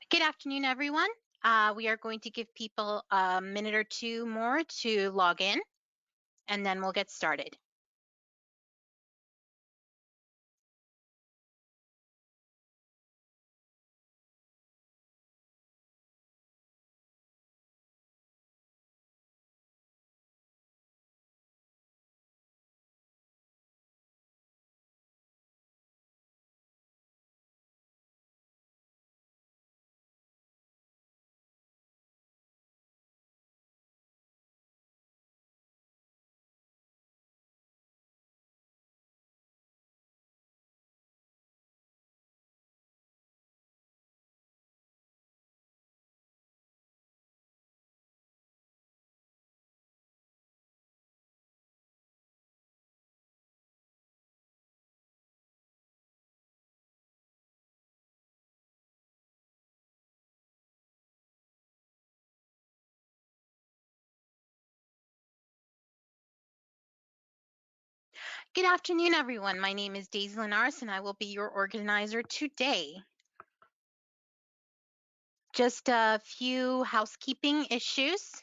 Good afternoon, everyone. We are going to give people a minute or two more to log in, and then we'll get started. Good afternoon, everyone. My name is Daisy Linares, and I will be your organizer today. Just a few housekeeping issues.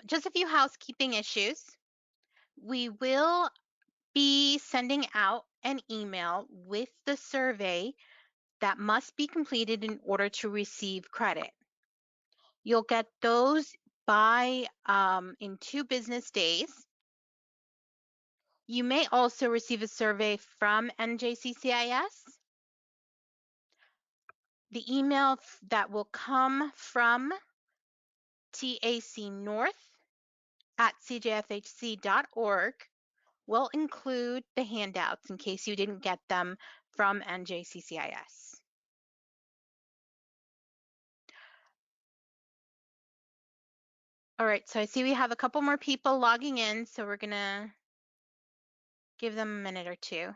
Just a few housekeeping issues. We will be sending out an email with the survey that must be completed in order to receive credit. You'll get those by in 2 business days. You may also receive a survey from NJCCIS. The email that will come from tacnorth@cjfhc.org will include the handouts in case you didn't get them from NJCCIS. All right, so I see we have a couple more people logging in, so we're gonna give them a minute or two.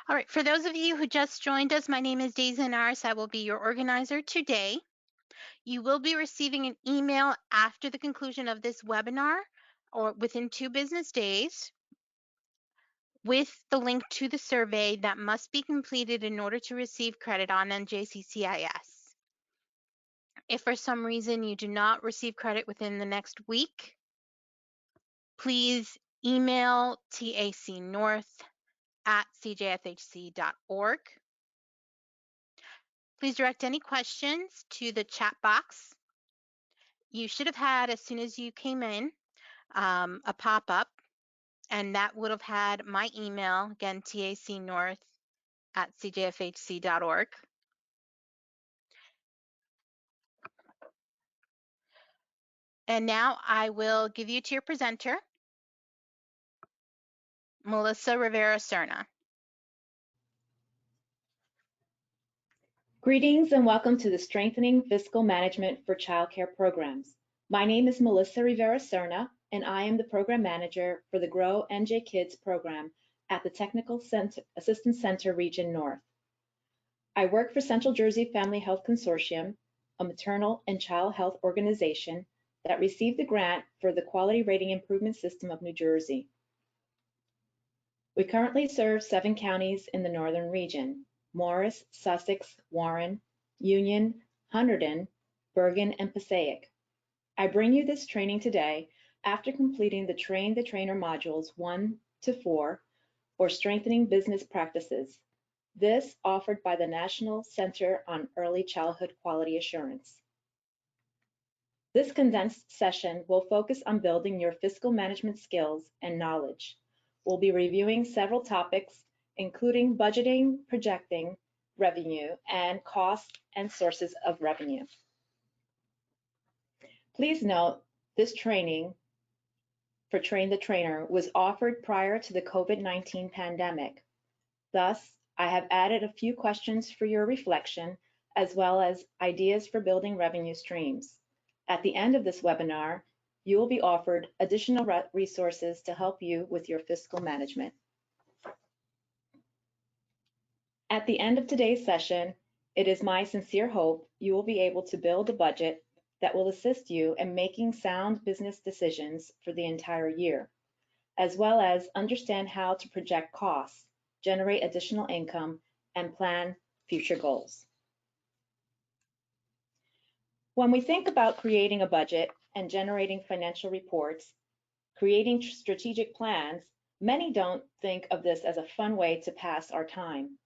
All right, for those of you who just joined us, my name is Daisy Linares. I will be your organizer today. You will be receiving an email after the conclusion of this webinar or within 2 business days with the link to the survey that must be completed in order to receive credit on NJCCIS. If for some reason you do not receive credit within the next week, please email tacnorth@cjfhc.org. Please direct any questions to the chat box. You should have had, as soon as you came in, a pop-up, and that would have had my email, again, tacnorth@cjfhc.org. And now I will give you to your presenter, Melissa Rivera-Serna. Greetings and welcome to the Strengthening Fiscal Management for Childcare Programs. My name is Melissa Rivera-Serna, and I am the Program Manager for the Grow NJ Kids program at the Technical Assistance Center Region North. I work for Central Jersey Family Health Consortium, a maternal and child health organization that received the grant for the Quality Rating Improvement System of New Jersey. We currently serve 7 counties in the northern region: Morris, Sussex, Warren, Union, Hunterdon, Bergen, and Passaic. I bring you this training today after completing the Train the Trainer modules 1 to 4, or Strengthening Business Practices. This offered by the National Center on Early Childhood Quality Assurance. This condensed session will focus on building your fiscal management skills and knowledge. We'll be reviewing several topics, including budgeting, projecting revenue, and costs and sources of revenue. Please note, this training for Train the Trainer was offered prior to the COVID-19 pandemic. Thus, I have added a few questions for your reflection, as well as ideas for building revenue streams. At the end of this webinar, you will be offered additional resources to help you with your fiscal management. At the end of today's session, it is my sincere hope you will be able to build a budget that will assist you in making sound business decisions for the entire year, as well as understand how to project costs, generate additional income, and plan future goals. When we think about creating a budget and generating financial reports, creating strategic plans, many don't think of this as a fun way to pass our time.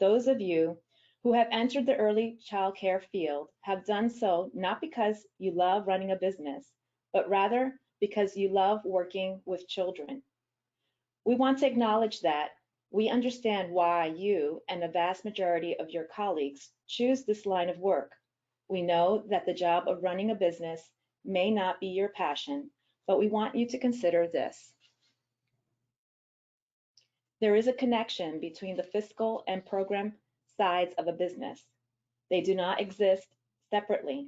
Those of you who have entered the early childcare field have done so not because you love running a business, but rather because you love working with children. We want to acknowledge that we understand why you and the vast majority of your colleagues choose this line of work. We know that the job of running a business may not be your passion, but we want you to consider this. There is a connection between the fiscal and program sides of a business. They do not exist separately.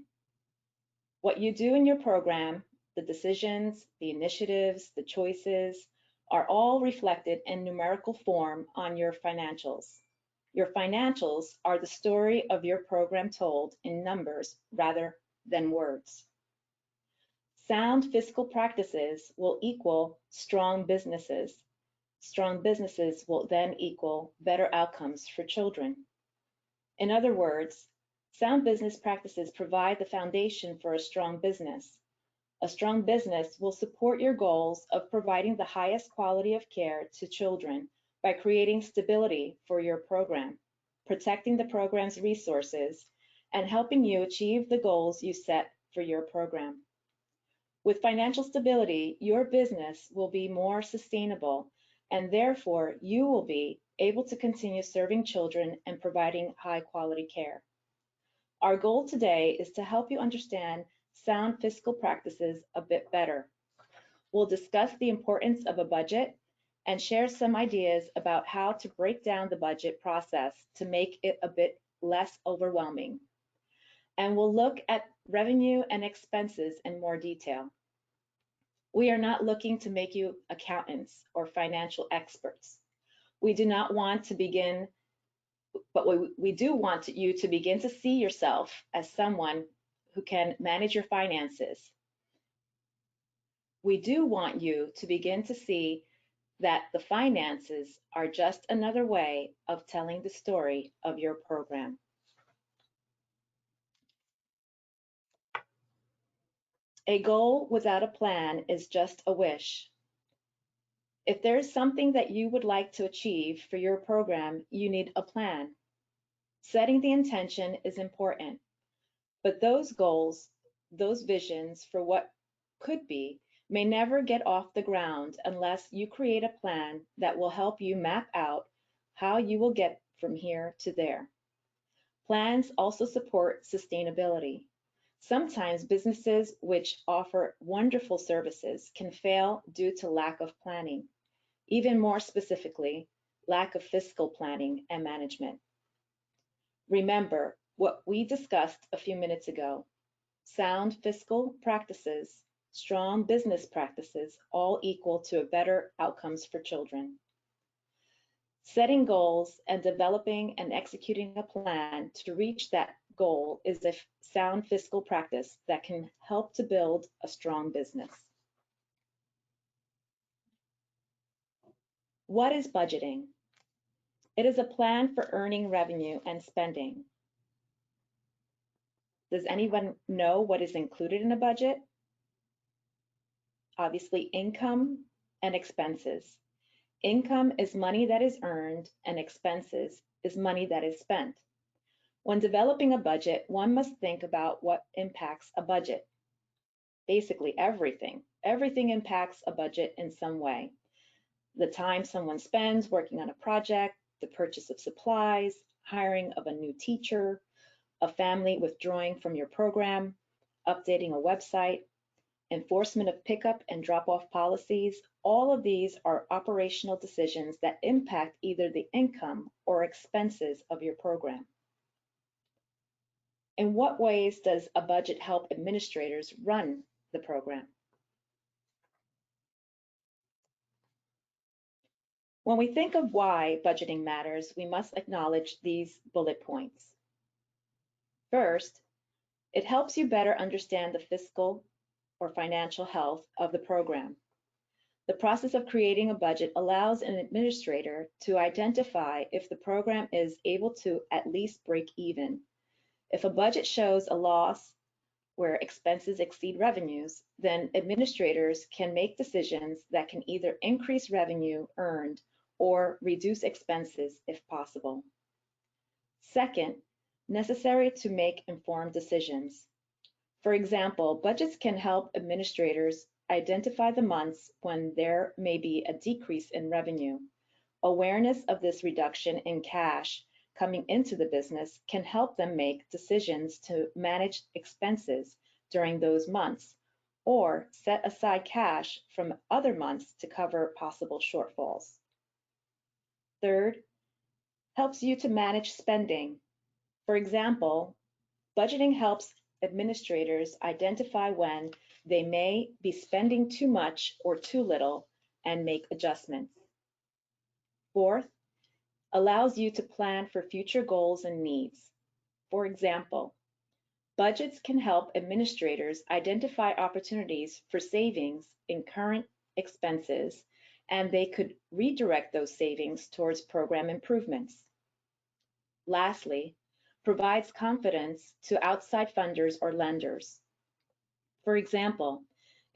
What you do in your program, the decisions, the initiatives, the choices, are all reflected in numerical form on your financials. Your financials are the story of your program told in numbers rather than words. Sound fiscal practices will equal strong businesses. Strong businesses will then equal better outcomes for children. In other words, sound business practices provide the foundation for a strong business. A strong business will support your goals of providing the highest quality of care to children by creating stability for your program, protecting the program's resources, and helping you achieve the goals you set for your program. With financial stability, your business will be more sustainable, and therefore you will be able to continue serving children and providing high quality care. Our goal today is to help you understand sound fiscal practices a bit better. We'll discuss the importance of a budget and share some ideas about how to break down the budget process to make it a bit less overwhelming. And we'll look at revenue and expenses in more detail. We are not looking to make you accountants or financial experts. We do not want to begin, but we do want you to begin to see yourself as someone who can manage your finances. We do want you to begin to see that the finances are just another way of telling the story of your program. A goal without a plan is just a wish. If there is something that you would like to achieve for your program, you need a plan. Setting the intention is important, but those goals, those visions for what could be, may never get off the ground unless you create a plan that will help you map out how you will get from here to there. Plans also support sustainability. Sometimes businesses which offer wonderful services can fail due to lack of planning. Even more specifically, lack of fiscal planning and management. Remember what we discussed a few minutes ago. Sound fiscal practices, strong business practices, all equal to better outcomes for children. Setting goals and developing and executing a plan to reach that goal is a sound fiscal practice that can help to build a strong business. What is budgeting? It is a plan for earning revenue and spending. Does anyone know what is included in a budget? Obviously, income and expenses. Income is money that is earned, and expenses is money that is spent. When developing a budget, one must think about what impacts a budget. Basically, everything. Everything impacts a budget in some way. The time someone spends working on a project, the purchase of supplies, hiring of a new teacher, a family withdrawing from your program, updating a website. enforcement of pickup and drop-off policies, all of these are operational decisions that impact either the income or expenses of your program. In what ways does a budget help administrators run the program? When we think of why budgeting matters, we must acknowledge these bullet points. First, it helps you better understand the fiscal or financial health of the program. The process of creating a budget allows an administrator to identify if the program is able to at least break even. If a budget shows a loss where expenses exceed revenues, then administrators can make decisions that can either increase revenue earned or reduce expenses if possible. Second, necessary to make informed decisions. For example, budgets can help administrators identify the months when there may be a decrease in revenue. Awareness of this reduction in cash coming into the business can help them make decisions to manage expenses during those months or set aside cash from other months to cover possible shortfalls. Third, helps you to manage spending. For example, budgeting helps administrators identify when they may be spending too much or too little and make adjustments. Fourth, allows you to plan for future goals and needs. For example, budgets can help administrators identify opportunities for savings in current expenses, and they could redirect those savings towards program improvements. Lastly, provides confidence to outside funders or lenders. For example,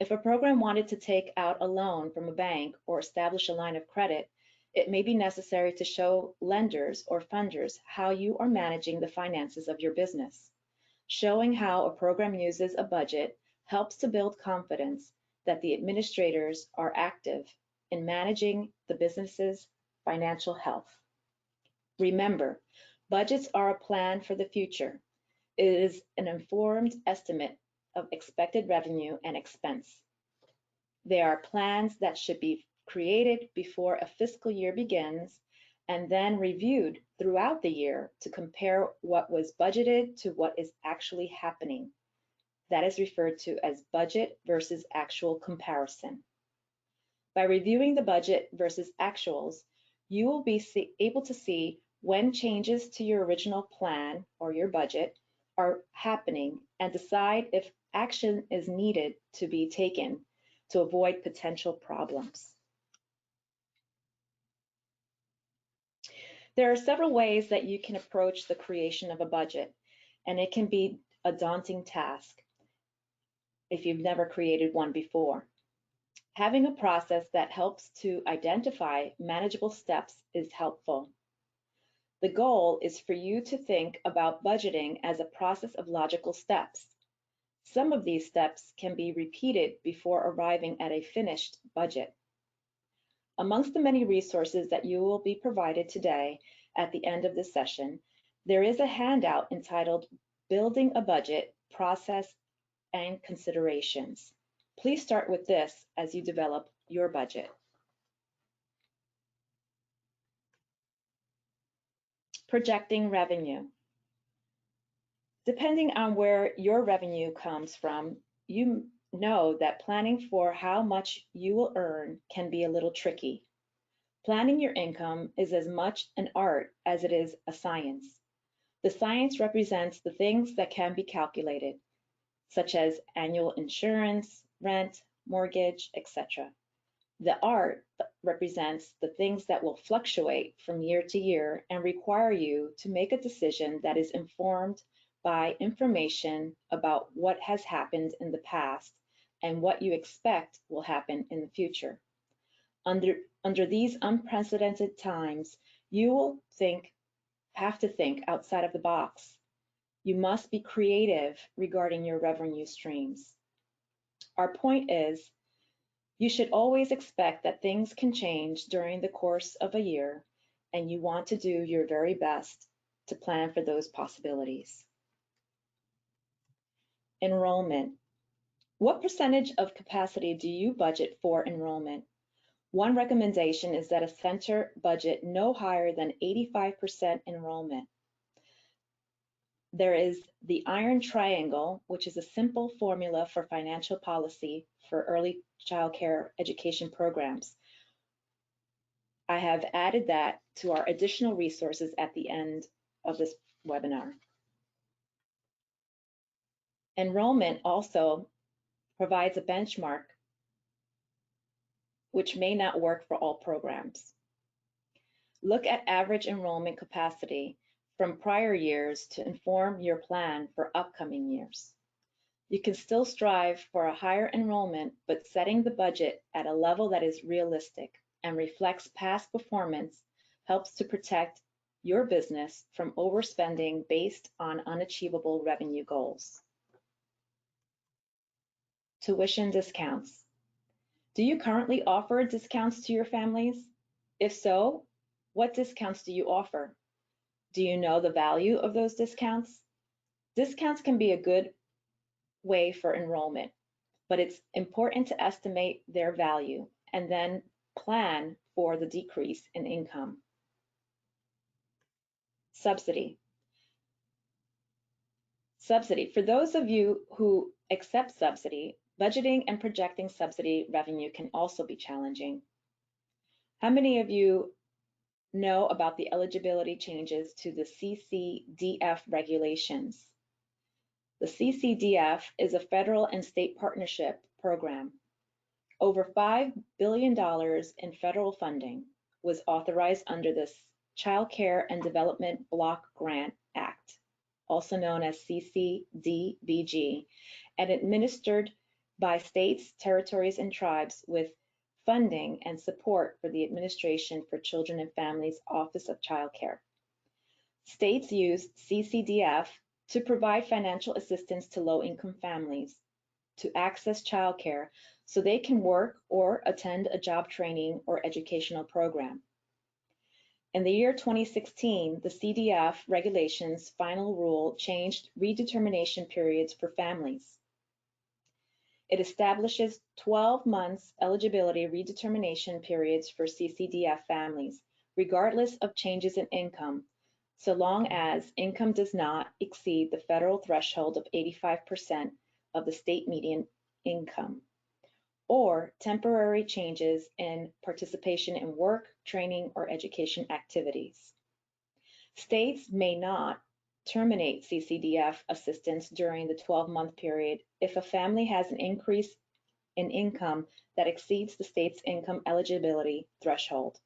if a program wanted to take out a loan from a bank or establish a line of credit, it may be necessary to show lenders or funders how you are managing the finances of your business. Showing how a program uses a budget helps to build confidence that the administrators are active in managing the business's financial health. Remember, budgets are a plan for the future. It is an informed estimate of expected revenue and expense. They are plans that should be created before a fiscal year begins and then reviewed throughout the year to compare what was budgeted to what is actually happening. That is referred to as budget versus actual comparison. By reviewing the budget versus actuals, you will be able to see when changes to your original plan or your budget are happening and decide if action is needed to be taken to avoid potential problems. There are several ways that you can approach the creation of a budget, and it can be a daunting task if you've never created one before. Having a process that helps to identify manageable steps is helpful. The goal is for you to think about budgeting as a process of logical steps. Some of these steps can be repeated before arriving at a finished budget. Amongst the many resources that you will be provided today at the end of this session, there is a handout entitled Building a Budget, Process and Considerations. Please start with this as you develop your budget. Projecting revenue. Depending on where your revenue comes from, you know that planning for how much you will earn can be a little tricky. Planning your income is as much an art as it is a science. The science represents the things that can be calculated, such as annual insurance, rent, mortgage, etc. The art represents the things that will fluctuate from year to year and require you to make a decision that is informed by information about what has happened in the past and what you expect will happen in the future. Under these unprecedented times, you will have to think outside of the box. You must be creative regarding your revenue streams. Our point is, you should always expect that things can change during the course of a year, and you want to do your very best to plan for those possibilities. Enrollment. What percentage of capacity do you budget for enrollment? One recommendation is that a center budget no higher than 85% enrollment. There is the iron triangle, which is a simple formula for financial policy for early child care education programs. I have added that to our additional resources at the end of this webinar. Enrollment also provides a benchmark which may not work for all programs. Look at average enrollment capacity from prior years to inform your plan for upcoming years. You can still strive for a higher enrollment, but setting the budget at a level that is realistic and reflects past performance helps to protect your business from overspending based on unachievable revenue goals. Tuition discounts. Do you currently offer discounts to your families? If so, what discounts do you offer? Do you know the value of those discounts? Discounts can be a good way for enrollment, but it's important to estimate their value and then plan for the decrease in income. Subsidy. Subsidy. For those of you who accept subsidy, budgeting and projecting subsidy revenue can also be challenging. How many of you know about the eligibility changes to the Ccdf regulations? The Ccdf is a federal and state partnership program. Over $5 billion in federal funding was authorized under the Child Care and Development Block Grant Act, also known as CCDBG, and administered by states, territories, and tribes with funding and support for the Administration for Children and Families Office of Child Care. States use CCDF to provide financial assistance to low-income families to access childcare so they can work or attend a job training or educational program. In the year 2016, the CDF regulations final rule changed redetermination periods for families. It establishes 12 months eligibility redetermination periods for CCDF families, regardless of changes in income, so long as income does not exceed the federal threshold of 85% of the state median income, or temporary changes in participation in work, training, or education activities. States may not terminate CCDF assistance during the 12-month period if a family has an increase in income that exceeds the state's income eligibility threshold,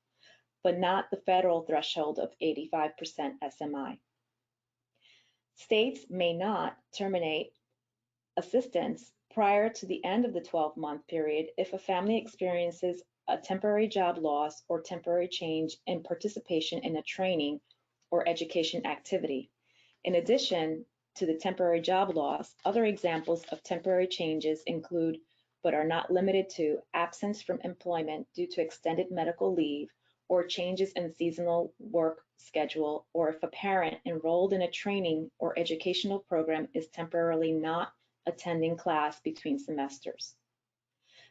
but not the federal threshold of 85% SMI. States may not terminate assistance prior to the end of the 12-month period if a family experiences a temporary job loss or temporary change in participation in a training or education activity. In addition to the temporary job loss, other examples of temporary changes include, but are not limited to, absence from employment due to extended medical leave or changes in seasonal work schedule, or if a parent enrolled in a training or educational program is temporarily not attending class between semesters.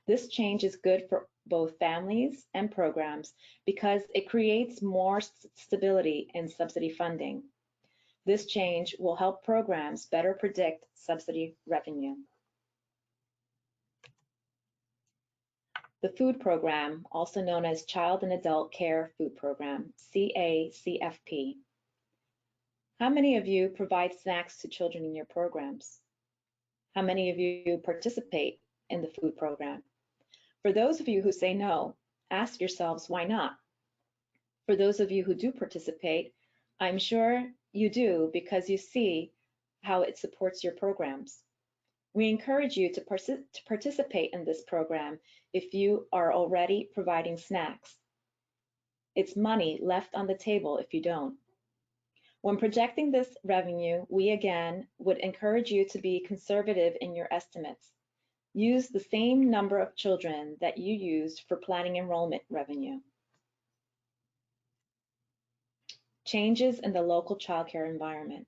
This change is good for both families and programs because it creates more stability in subsidy funding. This change will help programs better predict subsidy revenue. The food program, also known as Child and Adult Care Food Program, CACFP. How many of you provide snacks to children in your programs? How many of you participate in the food program? For those of you who say no, ask yourselves why not. For those of you who do participate, I'm sure you do because you see how it supports your programs. We encourage you to participate in this program if you are already providing snacks. It's money left on the table if you don't. When projecting this revenue, we again would encourage you to be conservative in your estimates. Use the same number of children that you used for planning enrollment revenue. Changes in the local childcare environment.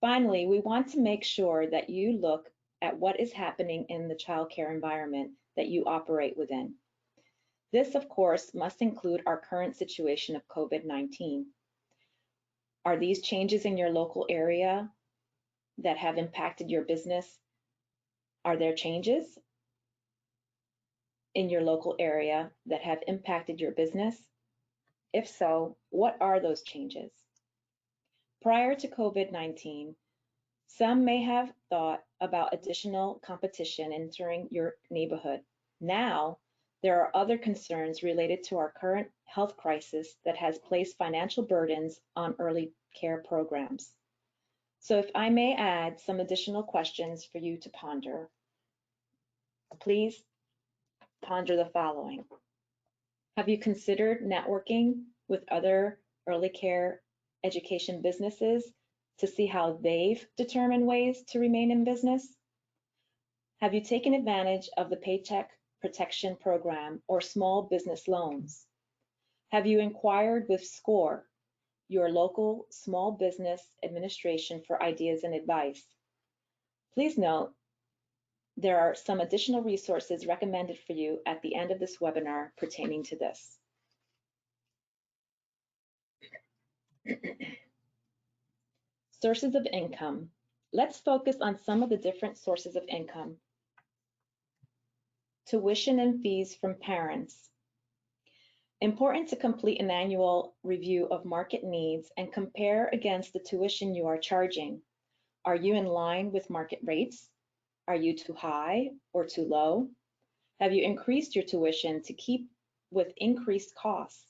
Finally, we want to make sure that you look at what is happening in the childcare environment that you operate within. This, of course, must include our current situation of COVID-19. Are these changes in your local area that have impacted your business? Are there changes in your local area that have impacted your business? If so, what are those changes? Prior to COVID-19, some may have thought about additional competition entering your neighborhood. Now, there are other concerns related to our current health crisis that has placed financial burdens on early care programs. So if I may add some additional questions for you to ponder, please ponder the following. Have you considered networking with other early care education businesses to see how they've determined ways to remain in business? Have you taken advantage of the Paycheck Protection Program or small business loans? Have you inquired with SCORE, your local small business administration, for ideas and advice? Please note, there are some additional resources recommended for you at the end of this webinar pertaining to this. Sources of income. Let's focus on some of the different sources of income. Tuition and fees from parents. Important to complete an annual review of market needs and compare against the tuition you are charging. Are you in line with market rates? Are you too high or too low? Have you increased your tuition to keep with increased costs?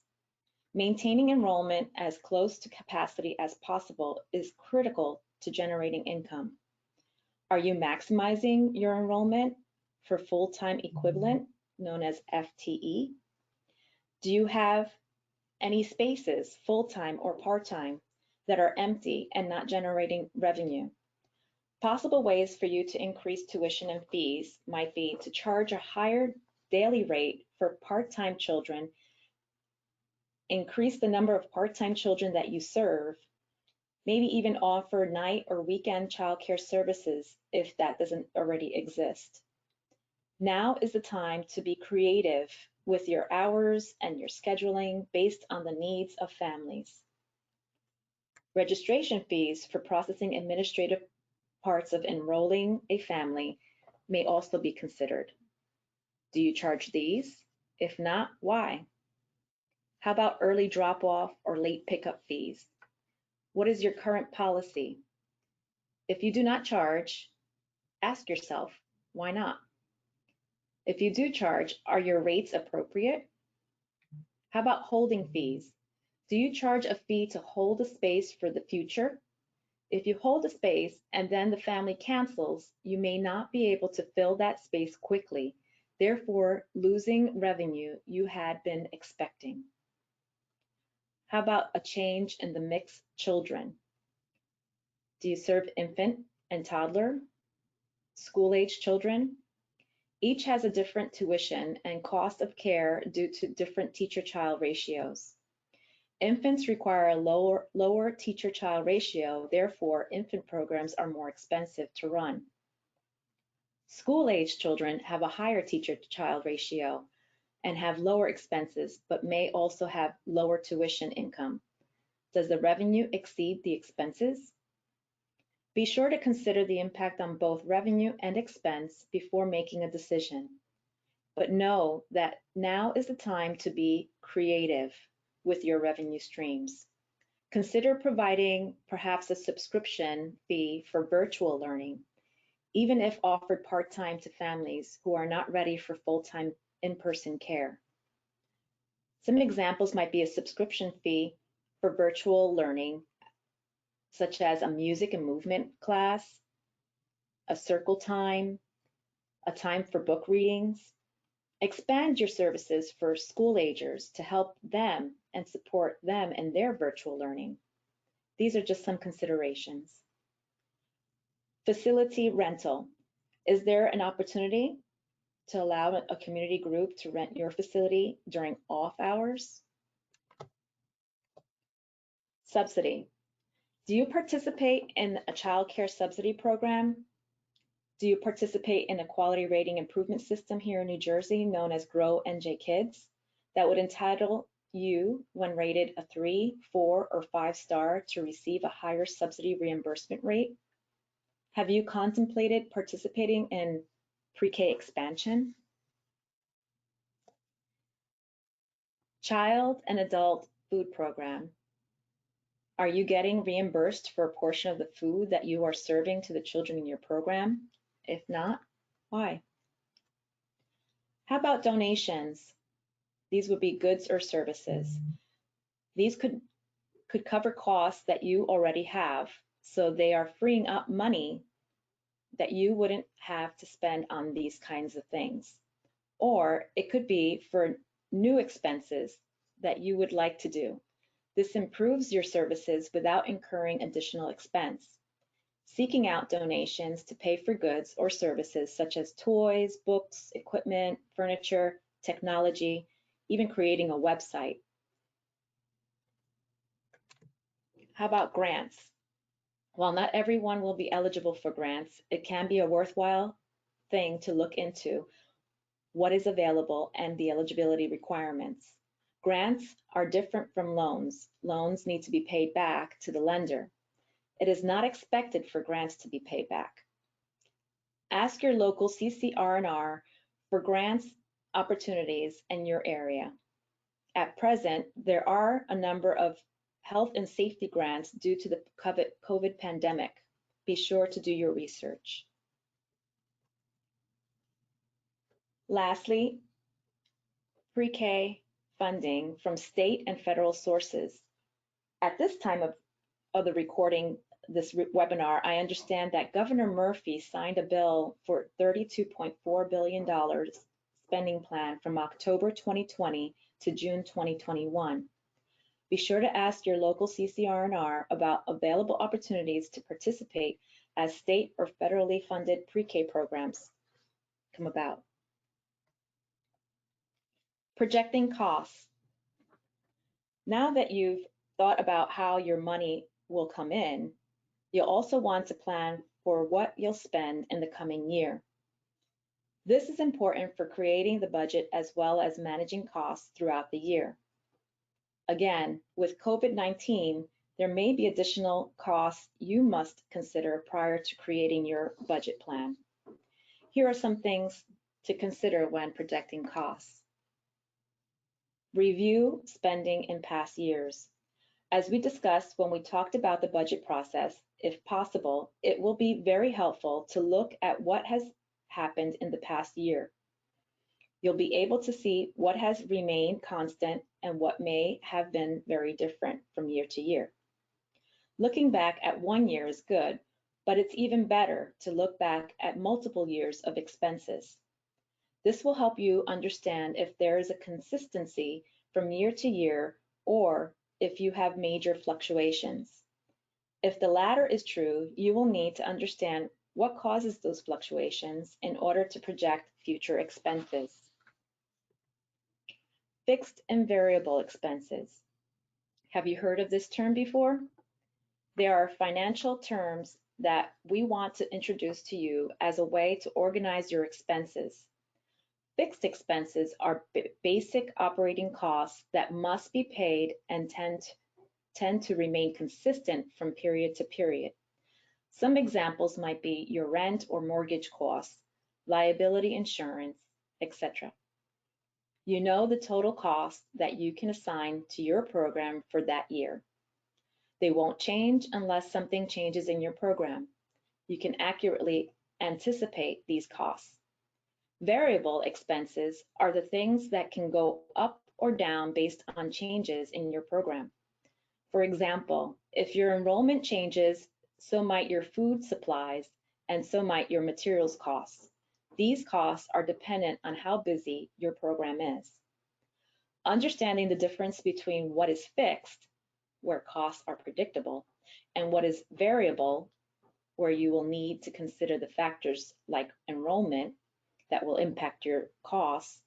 Maintaining enrollment as close to capacity as possible is critical to generating income. Are you maximizing your enrollment for full-time equivalent, known as FTE? Do you have any spaces, full-time or part-time, that are empty and not generating revenue? Possible ways for you to increase tuition and fees might be to charge a higher daily rate for part-time children, increase the number of part-time children that you serve, maybe even offer night or weekend childcare services if that doesn't already exist. Now is the time to be creative with your hours and your scheduling based on the needs of families. Registration fees for processing administrative parts of enrolling a family may also be considered. Do you charge these? If not, why? How about early drop-off or late pickup fees? What is your current policy? If you do not charge, ask yourself, why not? If you do charge, are your rates appropriate? How about holding fees? Do you charge a fee to hold a space for the future? If you hold a space and then the family cancels, you may not be able to fill that space quickly, therefore losing revenue you had been expecting. How about a change in the mixed children? Do you serve infant and toddler, school-age children? Each has a different tuition and cost of care due to different teacher-child ratios. Infants require a lower teacher-child ratio, therefore infant programs are more expensive to run. School-age children have a higher teacher-to-child ratio and have lower expenses, but may also have lower tuition income. Does the revenue exceed the expenses? Be sure to consider the impact on both revenue and expense before making a decision. But know that now is the time to be creative with your revenue streams. Consider providing perhaps a subscription fee for virtual learning, even if offered part-time to families who are not ready for full-time in-person care. Some examples might be a subscription fee for virtual learning, such as a music and movement class, a circle time, a time for book readings. Expand your services for school agers to help them and support them in their virtual learning. These are just some considerations. Facility rental. Is there an opportunity to allow a community group to rent your facility during off hours? Subsidy. Do you participate in a child care subsidy program? Do you participate in a quality rating improvement system here in New Jersey known as Grow NJ Kids that would entitle you, when rated a 3, 4, or 5 star, to receive a higher subsidy reimbursement rate? Have you contemplated participating in pre-K expansion? Child and adult food program. Are you getting reimbursed for a portion of the food that you are serving to the children in your program? If not, why? How about donations? These would be goods or services. These could cover costs that you already have, so they are freeing up money that you wouldn't have to spend on these kinds of things. Or it could be for new expenses that you would like to do. This improves your services without incurring additional expense. Seeking out donations to pay for goods or services such as toys, books, equipment, furniture, technology, even creating a website. How about grants? While not everyone will be eligible for grants, it can be a worthwhile thing to look into what is available and the eligibility requirements. Grants are different from loans. Loans need to be paid back to the lender. It is not expected for grants to be paid back. Ask your local CCR&R for grants opportunities in your area. At present, there are a number of health and safety grants due to the COVID pandemic. Be sure to do your research. Lastly, pre-K funding from state and federal sources. At this time of the recording this webinar, I understand that Governor Murphy signed a bill for $32.4 billion spending plan from October 2020 to June 2021. Be sure to ask your local CCR&R about available opportunities to participate as state or federally funded pre-K programs come about. Projecting costs. Now that you've thought about how your money will come in, you'll also want to plan for what you'll spend in the coming year. This is important for creating the budget as well as managing costs throughout the year. Again, with COVID-19, there may be additional costs you must consider prior to creating your budget plan. Here are some things to consider when projecting costs. Review spending in past years. As we discussed when we talked about the budget process, if possible, it will be very helpful to look at what has happened in the past year. You'll be able to see what has remained constant and what may have been very different from year to year. Looking back at one year is good, but it's even better to look back at multiple years of expenses. This will help you understand if there is a consistency from year to year or if you have major fluctuations. If the latter is true, you will need to understand what causes those fluctuations in order to project future expenses. Fixed and variable expenses. Have you heard of this term before? There are financial terms that we want to introduce to you as a way to organize your expenses. Fixed expenses are basic operating costs that must be paid and tend to remain consistent from period to period. Some examples might be your rent or mortgage costs, liability insurance, etc. You know the total cost that you can assign to your program for that year. They won't change unless something changes in your program. You can accurately anticipate these costs. Variable expenses are the things that can go up or down based on changes in your program. For example, if your enrollment changes, so might your food supplies, and so might your materials costs. These costs are dependent on how busy your program is. Understanding the difference between what is fixed, where costs are predictable, and what is variable, where you will need to consider the factors like enrollment that will impact your costs,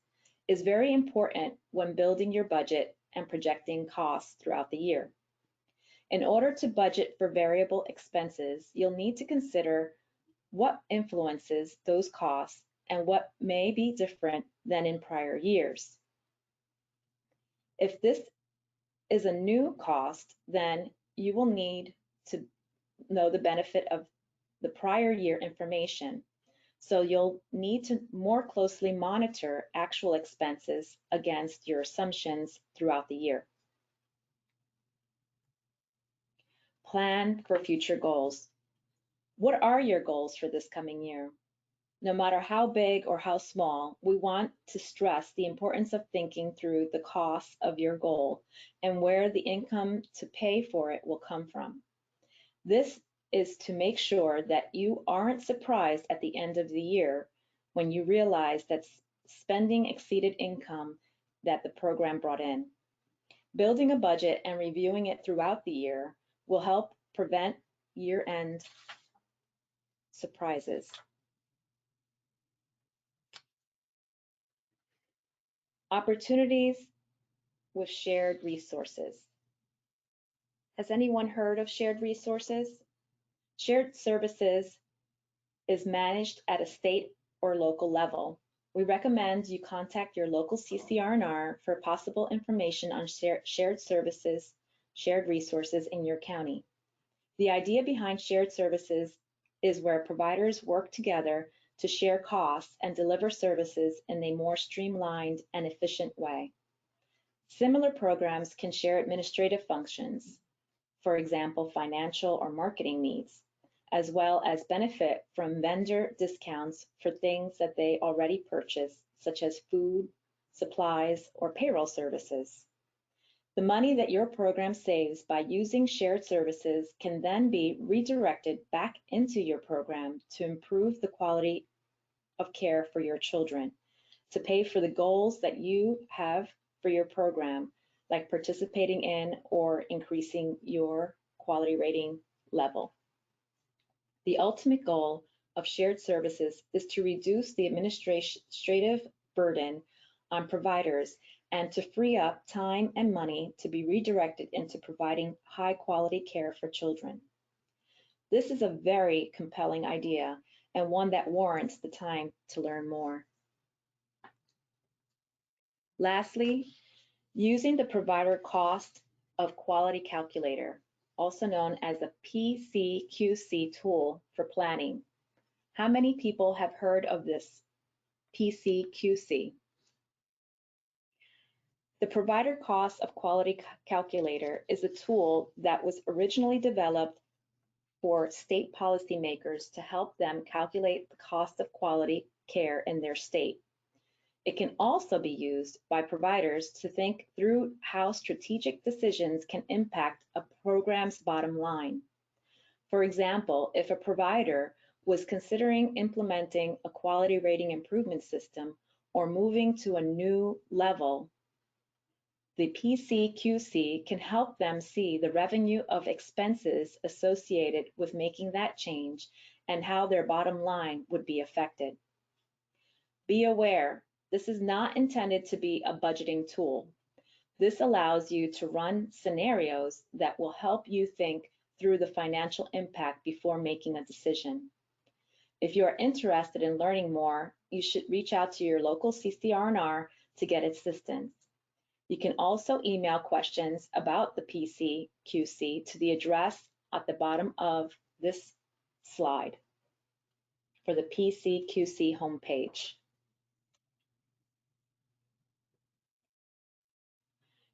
is very important when building your budget and projecting costs throughout the year. In order to budget for variable expenses, you'll need to consider what influences those costs and what may be different than in prior years. If this is a new cost, then you will need to know the benefit of the prior year information. So you'll need to more closely monitor actual expenses against your assumptions throughout the year. Plan for future goals. What are your goals for this coming year? No matter how big or how small, we want to stress the importance of thinking through the costs of your goal and where the income to pay for it will come from. This is to make sure that you aren't surprised at the end of the year when you realize that spending exceeded income that the program brought in. Building a budget and reviewing it throughout the year will help prevent year-end surprises. Opportunities with shared resources. Has anyone heard of shared resources? Shared services is managed at a state or local level. We recommend you contact your local CCR&R for possible information on shared services, shared resources in your county. The idea behind shared services is where providers work together to share costs and deliver services in a more streamlined and efficient way. Similar programs can share administrative functions, for example, financial or marketing needs, as well as benefit from vendor discounts for things that they already purchase, such as food, supplies, or payroll services. The money that your program saves by using shared services can then be redirected back into your program to improve the quality of care for your children, to pay for the goals that you have for your program, like participating in or increasing your quality rating level. The ultimate goal of shared services is to reduce the administrative burden on providers and to free up time and money to be redirected into providing high quality care for children. This is a very compelling idea and one that warrants the time to learn more. Lastly, using the provider cost of quality calculator, also known as the PCQC tool for planning. How many people have heard of this PCQC? The provider cost of quality calculator is a tool that was originally developed for state policymakers to help them calculate the cost of quality care in their state. It can also be used by providers to think through how strategic decisions can impact a program's bottom line. For example, if a provider was considering implementing a quality rating improvement system or moving to a new level, the PCQC can help them see the revenue of expenses associated with making that change and how their bottom line would be affected. Be aware, this is not intended to be a budgeting tool. This allows you to run scenarios that will help you think through the financial impact before making a decision. If you are interested in learning more, you should reach out to your local CCR&R to get assistance. You can also email questions about the PCQC to the address at the bottom of this slide for the PCQC homepage.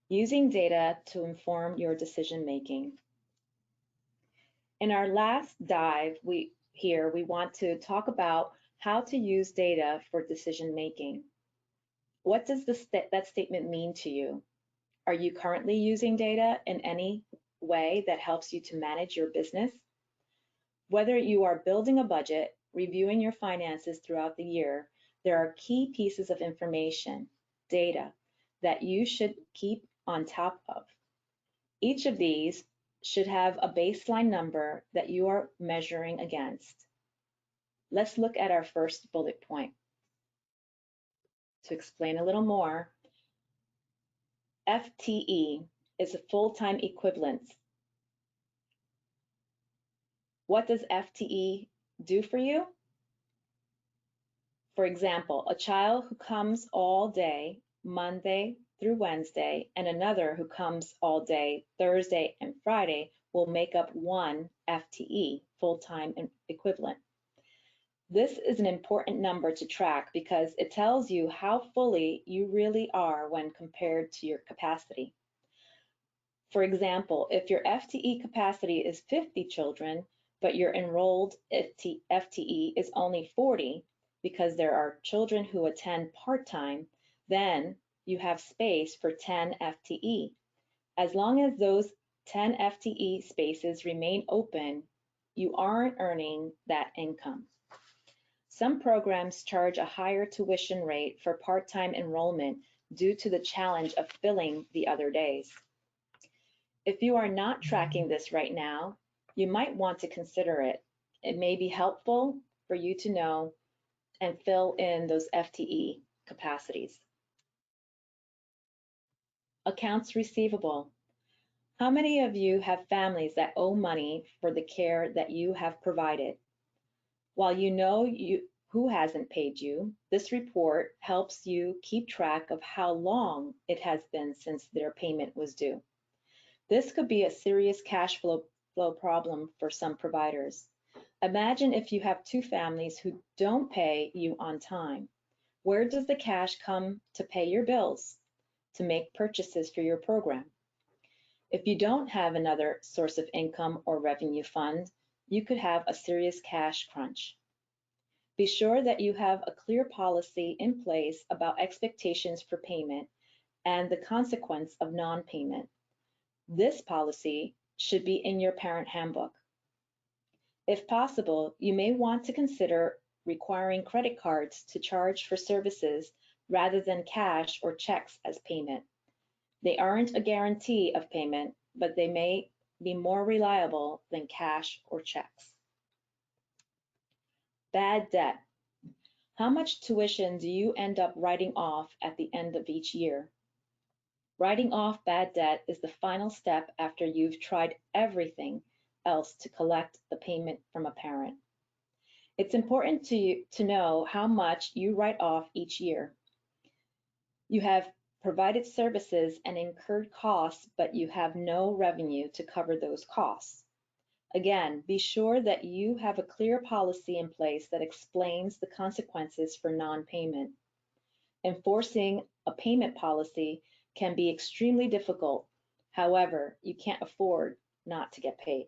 Using data to inform your decision making. In our last dive, we want to talk about how to use data for decision making. What does that statement mean to you? Are you currently using data in any way that helps you to manage your business? Whether you are building a budget, reviewing your finances throughout the year, there are key pieces of information, data, that you should keep on top of. Each of these should have a baseline number that you are measuring against. Let's look at our first bullet point. To explain a little more, FTE is a full-time equivalent. What does FTE do for you? For example, a child who comes all day, Monday through Wednesday, and another who comes all day, Thursday and Friday, will make up one FTE, full-time equivalent. This is an important number to track because it tells you how fully you really are when compared to your capacity. For example, if your FTE capacity is 50 children, but your enrolled FTE is only 40 because there are children who attend part-time, then you have space for 10 FTE. As long as those 10 FTE spaces remain open, you aren't earning that income. Some programs charge a higher tuition rate for part-time enrollment due to the challenge of filling the other days. If you are not tracking this right now, you might want to consider it. It may be helpful for you to know and fill in those FTE capacities. Accounts receivable. How many of you have families that owe money for the care that you have provided? While you know who hasn't paid you, this report helps you keep track of how long it has been since their payment was due. This could be a serious cash flow problem for some providers. Imagine if you have two families who don't pay you on time. Where does the cash come to pay your bills, to make purchases for your program? If you don't have another source of income or revenue fund, you could have a serious cash crunch. Be sure that you have a clear policy in place about expectations for payment and the consequence of non-payment. This policy should be in your parent handbook. If possible, you may want to consider requiring credit cards to charge for services rather than cash or checks as payment. They aren't a guarantee of payment, but they may be more reliable than cash or checks. Bad debt. How much tuition do you end up writing off at the end of each year? Writing off bad debt is the final step after you've tried everything else to collect the payment from a parent. It's important to know how much you write off each year. You have provided services and incurred costs, but you have no revenue to cover those costs. Again, be sure that you have a clear policy in place that explains the consequences for non-payment. Enforcing a payment policy can be extremely difficult. However, you can't afford not to get paid.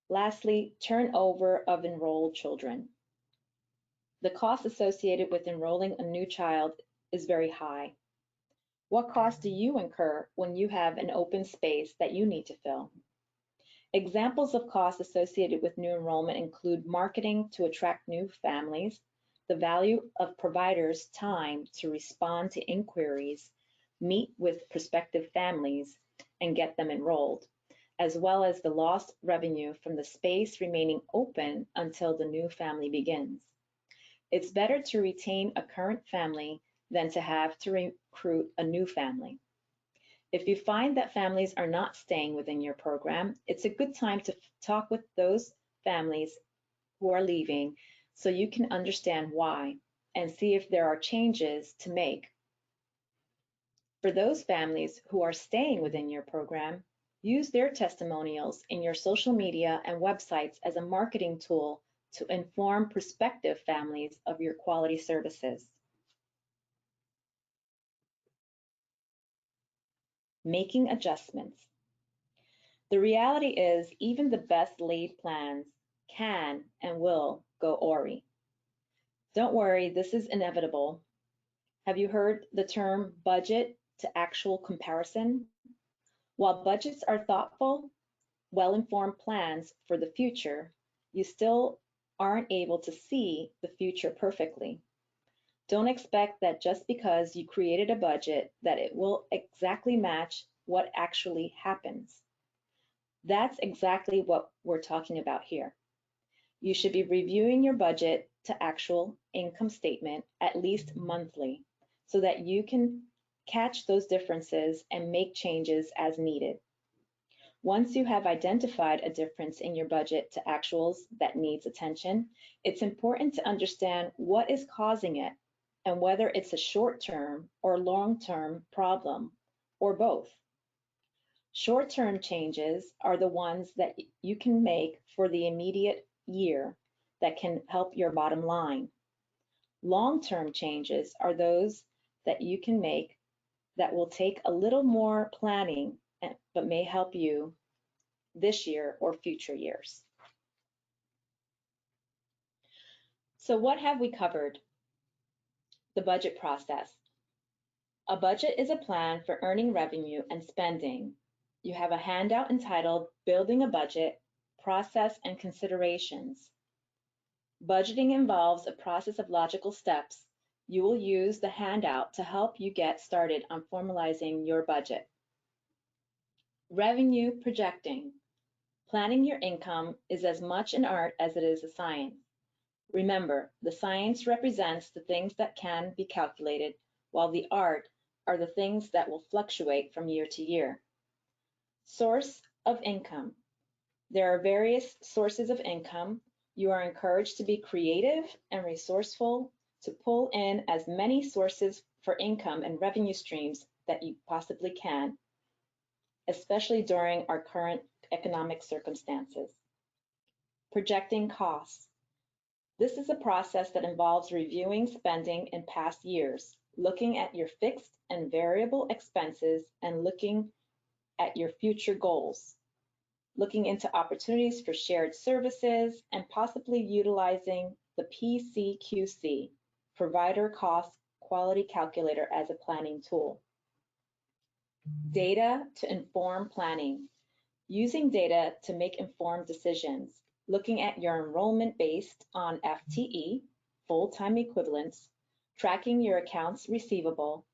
Lastly, turnover of enrolled children. The cost associated with enrolling a new child is very high. What costs do you incur when you have an open space that you need to fill? Examples of costs associated with new enrollment include marketing to attract new families, the value of providers' time to respond to inquiries, meet with prospective families, and get them enrolled, as well as the lost revenue from the space remaining open until the new family begins. It's better to retain a current family than to have to recruit a new family. If you find that families are not staying within your program, it's a good time to talk with those families who are leaving so you can understand why and see if there are changes to make. For those families who are staying within your program, use their testimonials in your social media and websites as a marketing tool to inform prospective families of your quality services. Making adjustments. The reality is, even the best laid plans can and will go awry. Don't worry, this is inevitable. Have you heard the term budget to actual comparison? While budgets are thoughtful, well-informed plans for the future, you still aren't able to see the future perfectly. Don't expect that just because you created a budget that it will exactly match what actually happens. That's exactly what we're talking about here. You should be reviewing your budget to actual income statement at least monthly so that you can catch those differences and make changes as needed. Once you have identified a difference in your budget to actuals that needs attention, it's important to understand what is causing it and whether it's a short-term or long-term problem or both. Short-term changes are the ones that you can make for the immediate year that can help your bottom line. Long-term changes are those that you can make that will take a little more planning, but may help you this year or future years. So what have we covered? The budget process. A budget is a plan for earning revenue and spending. You have a handout entitled Building a Budget, Process and Considerations. Budgeting involves a process of logical steps. You will use the handout to help you get started on formalizing your budget. Revenue projecting. Planning your income is as much an art as it is a science. Remember, the science represents the things that can be calculated, while the art are the things that will fluctuate from year to year. Source of income. There are various sources of income. You are encouraged to be creative and resourceful to pull in as many sources for income and revenue streams that you possibly can, especially during our current economic circumstances. Projecting costs. This is a process that involves reviewing spending in past years, looking at your fixed and variable expenses, and looking at your future goals, looking into opportunities for shared services, and possibly utilizing the PCQC, Provider Cost Quality Calculator, as a planning tool. Data to inform planning. Using data to make informed decisions, looking at your enrollment based on FTE, full-time equivalents, tracking your accounts receivable,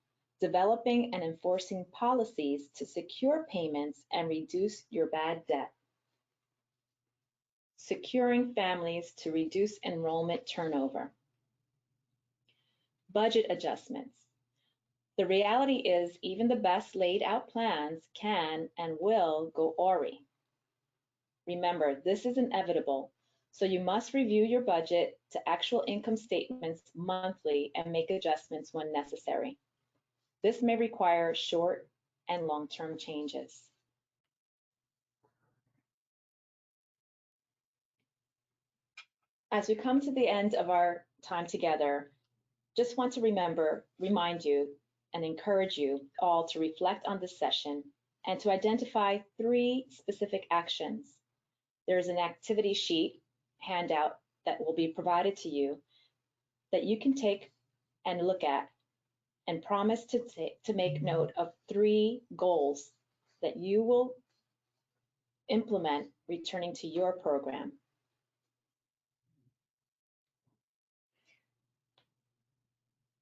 developing and enforcing policies to secure payments and reduce your bad debt. Securing families to reduce enrollment turnover. Budget adjustments. The reality is even the best laid out plans can and will go awry. Remember, this is inevitable, so you must review your budget to actual income statements monthly and make adjustments when necessary. This may require short and long-term changes. As we come to the end of our time together, just want to remind you, and encourage you all to reflect on this session and to identify 3 specific actions. There's an activity sheet handout that will be provided to you that you can take and look at and promise to make note of 3 goals that you will implement returning to your program.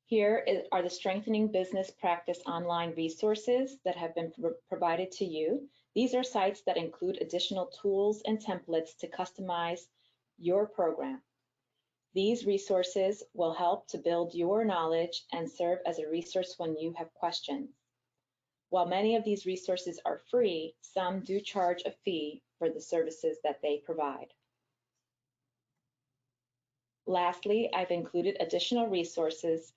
Here are the Strengthening Business Practice online resources that have been provided to you. These are sites that include additional tools and templates to customize your program. These resources will help to build your knowledge and serve as a resource when you have questions. While many of these resources are free, some do charge a fee for the services that they provide. Lastly, I've included additional resources.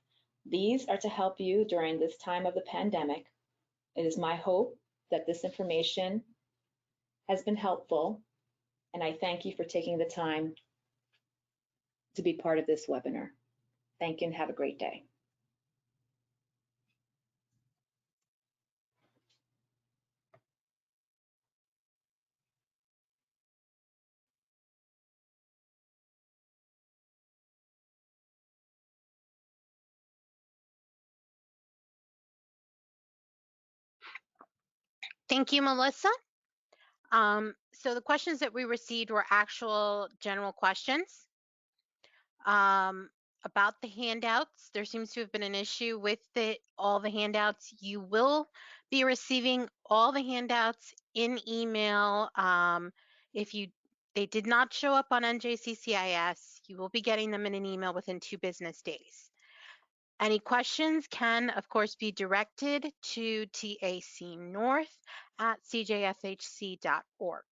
These are to help you during this time of the pandemic. It is my hope that this information has been helpful, and I thank you for taking the time to be part of this webinar. Thank you and have a great day. Thank you, Melissa. So the questions that we received were actual general questions about the handouts. There seems to have been an issue with all the handouts. You will be receiving all the handouts in email. If they did not show up on NJCCIS, you will be getting them in an email within 2 business days. Any questions can, of course, be directed to TAC North at cjfhc.org.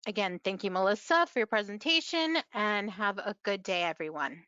Again, thank you, Melissa, for your presentation, and have a good day, everyone.